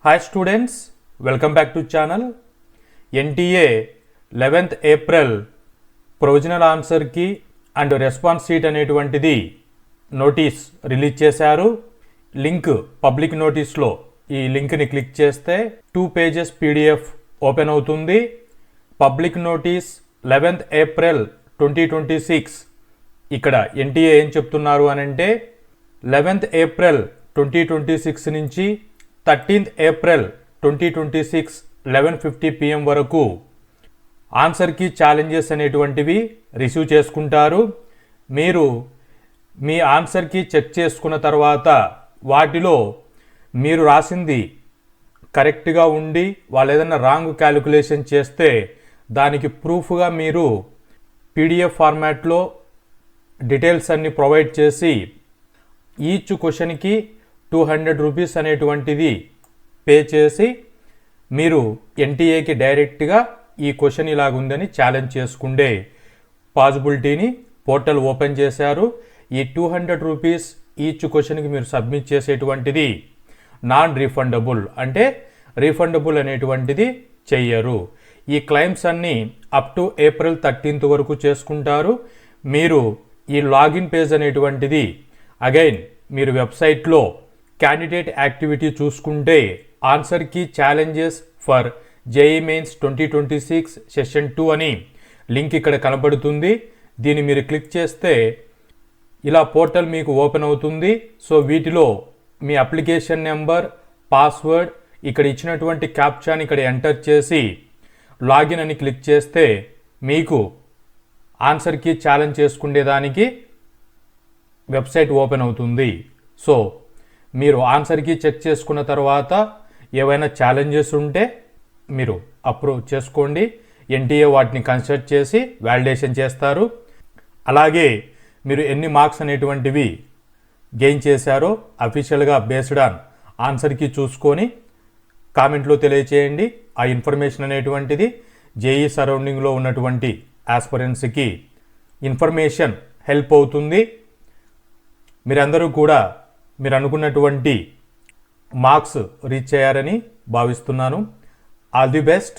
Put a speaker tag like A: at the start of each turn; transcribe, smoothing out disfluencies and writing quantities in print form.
A: Hi students, welcome back to channel. NTA 11th April provisional ఆన్సర్కి and response sheet అనేటువంటిది notice release చేశారు. Link public నోటీస్లో ఈ లింక్ని క్లిక్ చేస్తే 2 pages PDF ఓపెన్ అవుతుంది. Public notice 11th April 2026. ఇక్కడ NTA ఏం చెప్తున్నారు అనంటే 11th April 2026 నుంచి 13th April 2026 11:50 PM వరకు ఆన్సర్కి ఛాలెంజెస్ అనేటువంటివి రిసీవ్ చేసుకుంటారు. మీరు మీ ఆన్సర్కి చెక్ చేసుకున్న తర్వాత వాటిలో మీరు రాసింది కరెక్ట్గా ఉండి వాళ్ళు ఏదైనా రాంగ్ క్యాలిక్యులేషన్ చేస్తే దానికి ప్రూఫ్గా మీరు PDF ఫార్మాట్లో డీటెయిల్స్ అన్ని ప్రొవైడ్ చేసి ఈచ్ క్వశ్చన్కి 200 రూపీస్ అనేటువంటిది పే చేసి మీరు NTAకి డైరెక్ట్గా ఈ క్వశ్చన్ ఇలాగుందని ఛాలెంజ్ చేసుకుండే పాసిబిలిటీని పోర్టల్ ఓపెన్ చేశారు. ఈ 200 రూపీస్ ఈచ్ క్వశ్చన్కి మీరు సబ్మిట్ చేసేటువంటిది నాన్ రీఫండబుల్, అంటే రీఫండబుల్ అనేటువంటిది చెయ్యరు. ఈ క్లెయిమ్స్ అన్నీ అప్ టు April 13th వరకు చేసుకుంటారు. మీరు ఈ లాగిన్ పేజ్ అనేటువంటిది అగైన్ మీరు వెబ్సైట్లో క్యాండిడేట్ యాక్టివిటీ చూసుకుంటే ఆన్సర్కి challenges for JEE Mains 2026 session 2 అని లింక్ ఇక్కడ కనబడుతుంది. దీన్ని మీరు క్లిక్ చేస్తే ఇలా పోర్టల్ మీకు ఓపెన్ అవుతుంది. సో వీటిలో మీ అప్లికేషన్ నెంబర్, పాస్వర్డ్, ఇక్కడ ఇచ్చినటువంటి క్యాప్చాని ఇక్కడ ఎంటర్ చేసి లాగిన్ అని క్లిక్ చేస్తే మీకు ఆన్సర్కి ఛాలెంజ్ చేసుకునేదానికి వెబ్సైట్ ఓపెన్ అవుతుంది. సో మీరు ఆన్సర్కి చెక్ చేసుకున్న తర్వాత ఏవైనా ఛాలెంజెస్ ఉంటే మీరు అప్రూవ్ చేసుకోండి. NTA వాటిని కన్సిడర్ చేసి వ్యాలిడేషన్ చేస్తారు. అలాగే మీరు ఎన్ని మార్క్స్ అనేటువంటివి గెయిన్ చేశారో అఫీషియల్గా బేస్డ్ ఆన్ ఆన్సర్కి చూసుకొని కామెంట్లో తెలియచేయండి. ఆ ఇన్ఫర్మేషన్ అనేటువంటిది JEE సరౌండింగ్లో ఉన్నటువంటి ఆస్పిరెంట్స్కి ఇన్ఫర్మేషన్ హెల్ప్ అవుతుంది. మీరందరూ కూడా మీరు అనుకున్నటువంటి మార్క్స్ రీచ్ అయ్యారని భావిస్తున్నాను. All the best.